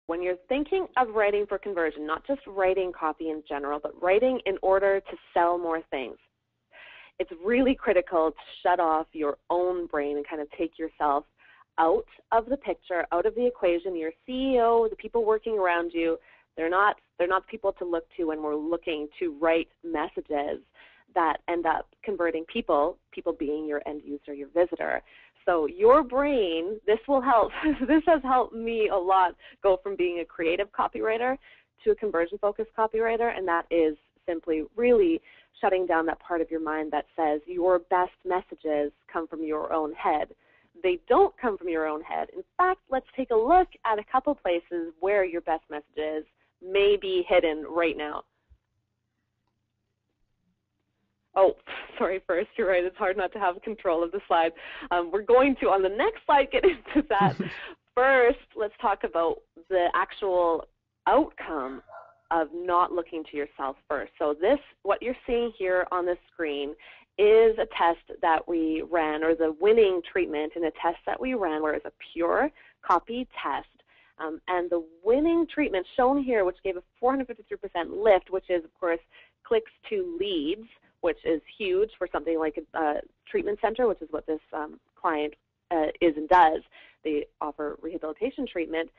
when you're thinking of writing for conversion, not just writing copy in general, but writing in order to sell more things, it's really critical to shut off your own brain and kind of take yourself out of the picture, out of the equation. Your CEO, the people working around you, they're not people to look to when we're looking to write messages that end up converting people being your end user, your visitor. So your brain, this will help. This has helped me a lot go from being a creative copywriter to a conversion-focused copywriter, and that is simply really shutting down that part of your mind that says your best messages come from your own head. They don't come from your own head. In fact, let's take a look at a couple places where your best messages may be hidden right now. Oh, sorry, first, you're right, it's hard not to have control of the slide. We're going to, on the next slide, get into that. First, let's talk about the actual outcome of not looking to yourself first. So this, what you're seeing here on the screen, is a test that we ran, or the winning treatment in a test that we ran, where it's a pure copy test. And the winning treatment shown here, which gave a 453% lift, which is, of course, clicks to leads, which is huge for something like a treatment center, which is what this client is and does. They offer rehabilitation treatment.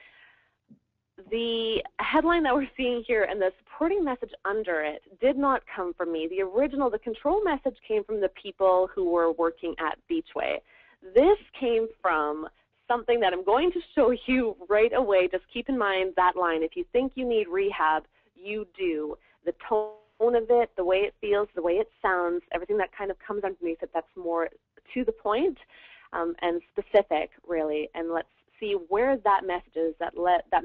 The headline that we're seeing here and the supporting message under it did not come from me. The original, the control message came from the people who were working at Beachway. This came from something that I'm going to show you right away. Just keep in mind that line. If you think you need rehab, you do. The tone of it, the way it feels, the way it sounds, everything that kind of comes underneath it, that's more to the point and specific, really. And let's see where that message is, that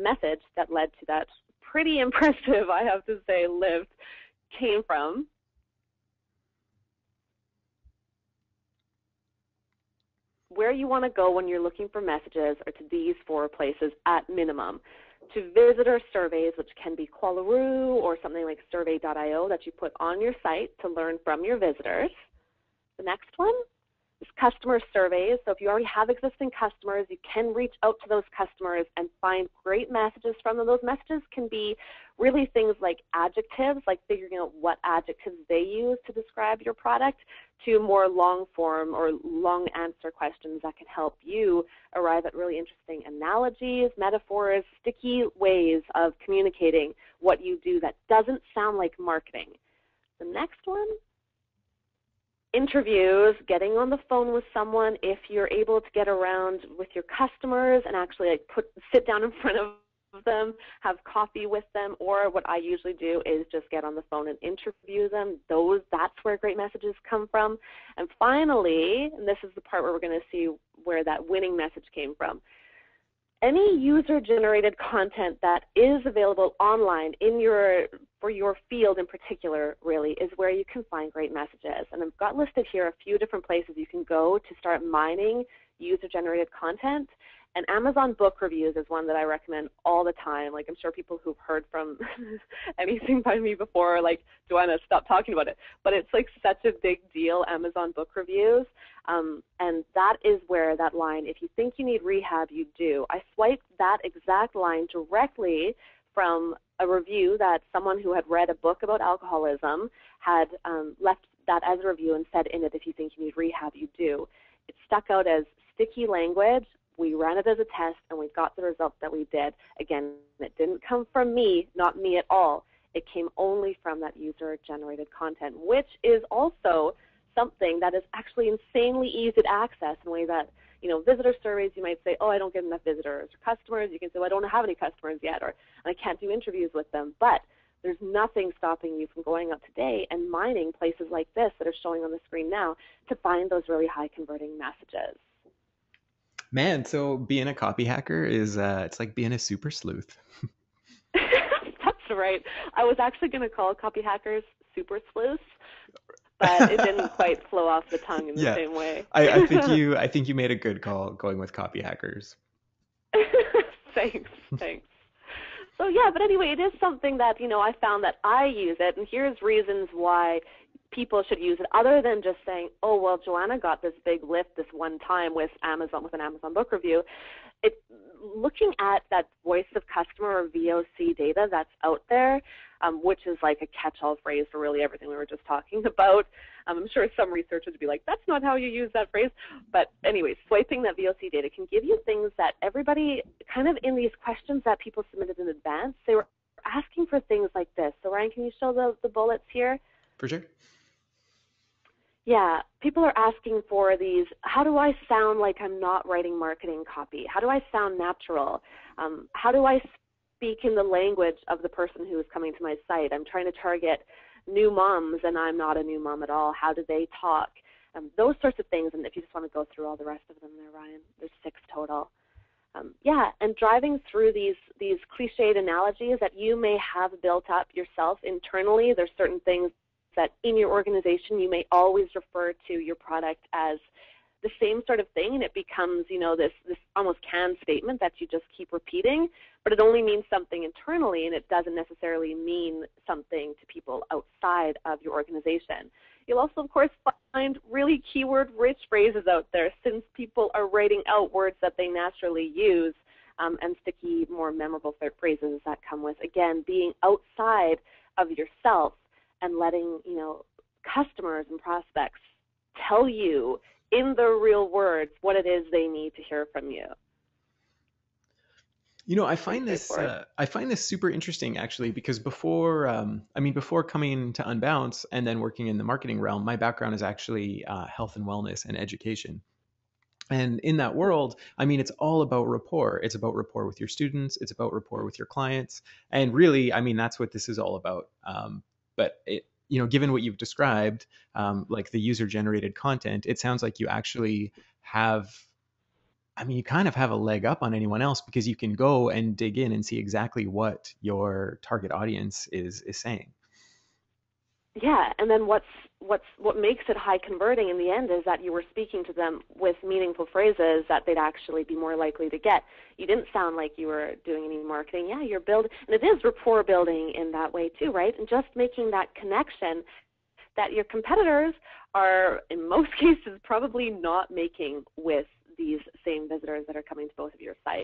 message that led to that pretty impressive, I have to say, lift came from. Where you want to go when you're looking for messages are to these 4 places at minimum. To visitor surveys, which can be Qualaroo or something like survey.io that you put on your site to learn from your visitors. The next one is customer surveys. So if you already have existing customers, you can reach out to those customers and find great messages from them. Those messages can be really things like adjectives, like figuring out what adjectives they use to describe your product, to more long form or long answer questions that can help you arrive at really interesting analogies, metaphors, sticky ways of communicating what you do that doesn't sound like marketing. The next one, interviews, getting on the phone with someone. If you're able to get around with your customers and actually like sit down in front of them, have coffee with them, or what I usually do is just get on the phone and interview them. That's where great messages come from. And finally, and this is the part where we're going to see where that winning message came from, any user-generated content that is available online for your field in particular, really, is where you can find great messages. And I've got listed here a few different places you can go to start mining user-generated content. And Amazon book reviews is one that I recommend all the time. Like, I'm sure people who've heard from anything by me before are like, Joanna, stop talking about it. But it's like such a big deal, Amazon book reviews. And that is where that line, if you think you need rehab, you do. I swiped that exact line directly from a review that someone who had read a book about alcoholism had left that as a review and said in it, if you think you need rehab, you do. It stuck out as sticky language. We ran it as a test, and we got the results that we did. Again, it didn't come from me, not me at all. It came only from that user-generated content, which is also something that is actually insanely easy to access in a way that, you know, visitor surveys, you might say, oh, I don't get enough visitors. Or customers, you can say, well, I don't have any customers yet, or I can't do interviews with them. But there's nothing stopping you from going out today and mining places like this that are showing on the screen now to find those really high converting messages. Man, so being a copy hacker is, it's like being a super sleuth. That's right. I was actually going to call copy hackers super sleuths, but it didn't quite flow off the tongue in the same way. I think you made a good call going with copy hackers. Thanks. So yeah, but anyway, it is something that, you know, I found that I use it, and here's reasons why people should use it, other than just saying, oh, well, Joanna got this big lift this one time with Amazon, with an Amazon book review. looking at that voice of customer or VOC data that's out there, which is like a catch-all phrase for really everything we were just talking about. I'm sure some researchers would be like, that's not how you use that phrase. But anyway, swiping that VOC data can give you things that everybody kind of in these questions that people submitted in advance, they were asking for things like this. So Ryan, can you show the bullets here? For sure. Yeah, people are asking for these, how do I sound like I'm not writing marketing copy? How do I sound natural? How do I speak in the language of the person who is coming to my site? I'm trying to target new moms and I'm not a new mom at all. How do they talk? Those sorts of things, and if you just want to go through all the rest of them there, Ryan, there's 6 total. Yeah, and driving through these cliched analogies that you may have built up yourself internally. There's certain things that in your organization you may always refer to your product as the same sort of thing, and it becomes, you know, this almost canned statement that you just keep repeating, but it only means something internally, and it doesn't necessarily mean something to people outside of your organization. You'll also, of course, find really keyword-rich phrases out there, since people are writing out words that they naturally use, and sticky, more memorable phrases that come with, again, being outside of yourself and letting, you know, customers and prospects tell you in their real words what it is they need to hear from you. You know, I find this super interesting actually, because before before coming to Unbounce and then working in the marketing realm, my background is actually health and wellness and education. And in that world, I mean, it's all about rapport. It's about rapport with your students. It's about rapport with your clients. And really, I mean, that's what this is all about. But it, you know, given what you've described, like the user-generated content, it sounds like you actually have, I mean, you kind of have a leg up on anyone else, because you can go and dig in and see exactly what your target audience is saying. Yeah, and then what makes it high converting in the end is that you were speaking to them with meaningful phrases that they'd actually be more likely to get. You didn't sound like you were doing any marketing. Yeah, you're building, and it is rapport building in that way too, right? And just making that connection that your competitors are, in most cases, probably not making with these same visitors that are coming to both of your sites.